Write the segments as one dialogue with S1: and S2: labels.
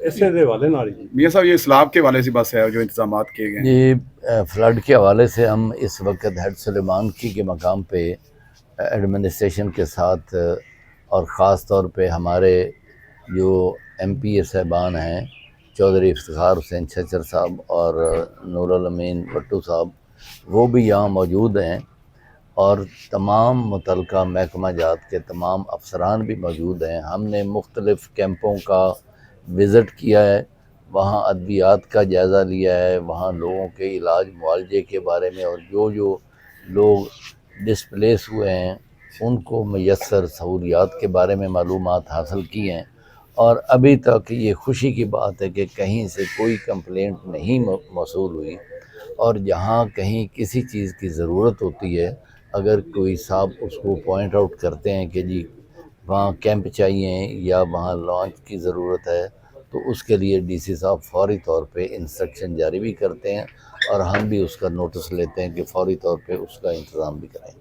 S1: ایسے دے والے نال جی
S2: میاں صاحب یہ سیلاب کے حوالے سے بس ہے جو انتظامات کیے گئے ہیں؟
S3: یہ فلڈ کے حوالے سے ہم اس وقت ہیڈ سلیمان کی کے مقام پہ ایڈمنسٹریشن کے ساتھ اور خاص طور پہ ہمارے جو ایم پی اے صاحبان ہیں چودھری افتخار حسین چھچر صاحب اور نور الامین بٹو صاحب وہ بھی یہاں موجود ہیں، اور تمام متعلقہ محکمہ جات کے تمام افسران بھی موجود ہیں۔ ہم نے مختلف کیمپوں کا وزٹ کیا ہے، وہاں ادویات کا جائزہ لیا ہے، وہاں لوگوں کے علاج معالجے کے بارے میں، اور جو لوگ ڈسپلیس ہوئے ہیں ان کو میسر سہولیات کے بارے میں معلومات حاصل کی ہیں۔ اور ابھی تک یہ خوشی کی بات ہے کہ کہیں سے کوئی کمپلینٹ نہیں موصول ہوئی، اور جہاں کہیں کسی چیز کی ضرورت ہوتی ہے، اگر کوئی صاحب اس کو پوائنٹ آؤٹ کرتے ہیں کہ جی وہاں کیمپ چاہیے یا وہاں لانچ کی ضرورت ہے، تو اس کے لیے ڈی سی صاحب فوری طور پہ انسٹرکشن جاری بھی کرتے ہیں، اور ہم بھی اس کا نوٹس لیتے ہیں کہ فوری طور پہ اس کا انتظام بھی کریں۔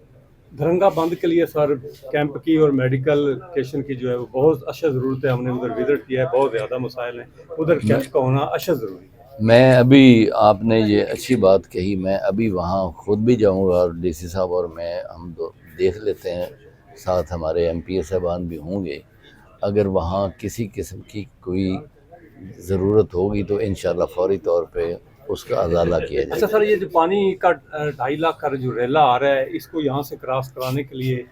S1: دھرنگا بند کے لیے سر کیمپ کی اور میڈیکل کیشن کی جو ہے وہ بہت اشد ضرورت ہے، ہم نے ادھر وزٹ کیا ہے، بہت زیادہ مسائل ہیں، ادھر کیمپ کا ہونا اشد ضروری ہے۔
S3: میں ابھی آپ نے یہ اچھی بات کہی، میں ابھی وہاں خود بھی جاؤں گا، اور ڈی سی صاحب اور میں ہم دیکھ لیتے ہیں، ساتھ ہمارے ایم پی اے صاحبان بھی ہوں گے۔ اگر وہاں کسی قسم کی کوئی ضرورت ہوگی تو انشاءاللہ فوری طور پہ اس کا ازالہ کیا جائے
S1: اچھا
S3: گا۔
S1: سر، یہ جو پانی کا 2.5 لاکھ کا جو ریلا آ رہا ہے، اس کو یہاں سے کراس کرانے کے لیے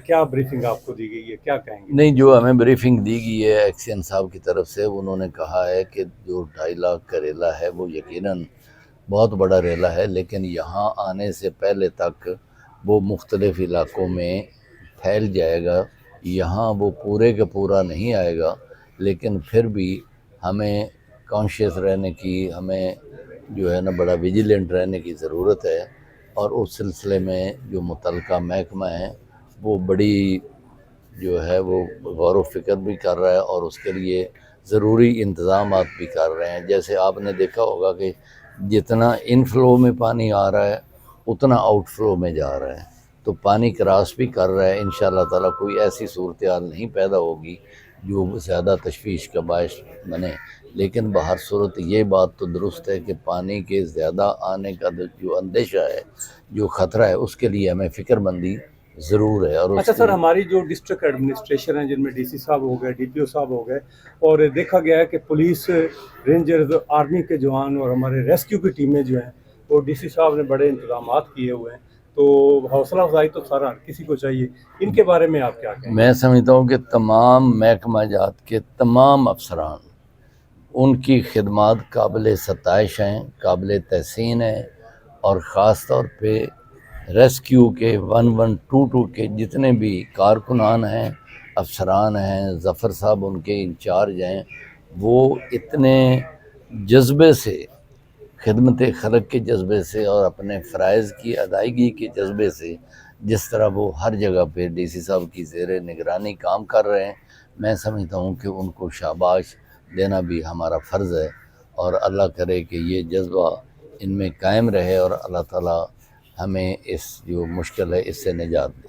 S1: کیا بریفنگ آپ کو دی گئی ہے، کیا کہیں گے؟
S3: نہیں، جو ہمیں بریفنگ دی گئی ہے ایکسین صاحب کی طرف سے، انہوں نے کہا ہے کہ جو 2.5 لاکھ کا ریلا ہے وہ یقیناً بہت بڑا ریلا ہے، لیکن یہاں آنے سے پہلے تک وہ مختلف علاقوں میں پھیل جائے گا، یہاں وہ پورے کا پورا نہیں آئے گا، لیکن پھر بھی ہمیں کانشیس رہنے کی، ہمیں جو ہے نا بڑا ویجیلنٹ رہنے کی ضرورت ہے، اور اس سلسلے میں جو متعلقہ محکمہ ہے وہ بڑی جو ہے وہ غور و فکر بھی کر رہا ہے، اور اس کے لیے ضروری انتظامات بھی کر رہے ہیں۔ جیسے آپ نے دیکھا ہوگا کہ جتنا ان فلو میں پانی آ رہا ہے اتنا آؤٹ فلو میں جا رہا ہے، تو پانی کراس بھی کر رہا ہے۔ انشاءاللہ تعالیٰ کوئی ایسی صورتحال نہیں پیدا ہوگی جو زیادہ تشویش کا باعث بنے، لیکن بہر صورت یہ بات تو درست ہے کہ پانی کے زیادہ آنے کا جو اندیشہ ہے، جو خطرہ ہے، اس کے لیے ہمیں فکر مندی ضرور ہے۔ اور
S1: اچھا
S3: اس
S1: سر، ہماری جو ڈسٹرکٹ ایڈمنسٹریشن ہے، جن میں ڈی سی صاحب ہو گئے، ڈی پی او صاحب ہو گئے، اور دیکھا گیا ہے کہ پولیس، رینجرز، آرمی کے جوان اور ہمارے ریسکیو کی ٹیمیں جو ہیں وہ ڈی سی صاحب نے بڑے انتظامات کیے ہوئے ہیں، تو حوصلہ افزائی تو سارا کسی کو چاہیے، ان کے بارے میں آپ کیا کہیں گے؟
S3: میں سمجھتا ہوں کہ تمام محکمہ جات کے تمام افسران، ان کی خدمات قابل ستائش ہیں، قابل تحسین ہیں، اور خاص طور پہ ریسکیو کے 1122 کے جتنے بھی کارکنان ہیں، افسران ہیں، ظفر صاحب ان کے انچارج ہیں، وہ اتنے جذبے سے، خدمت خلق کے جذبے سے اور اپنے فرائض کی ادائیگی کے جذبے سے، جس طرح وہ ہر جگہ پہ ڈی سی صاحب کی زیر نگرانی کام کر رہے ہیں، میں سمجھتا ہوں کہ ان کو شاباش دینا بھی ہمارا فرض ہے، اور اللہ کرے کہ یہ جذبہ ان میں قائم رہے، اور اللہ تعالیٰ ہمیں اس جو مشکل ہے اس سے نجات دے۔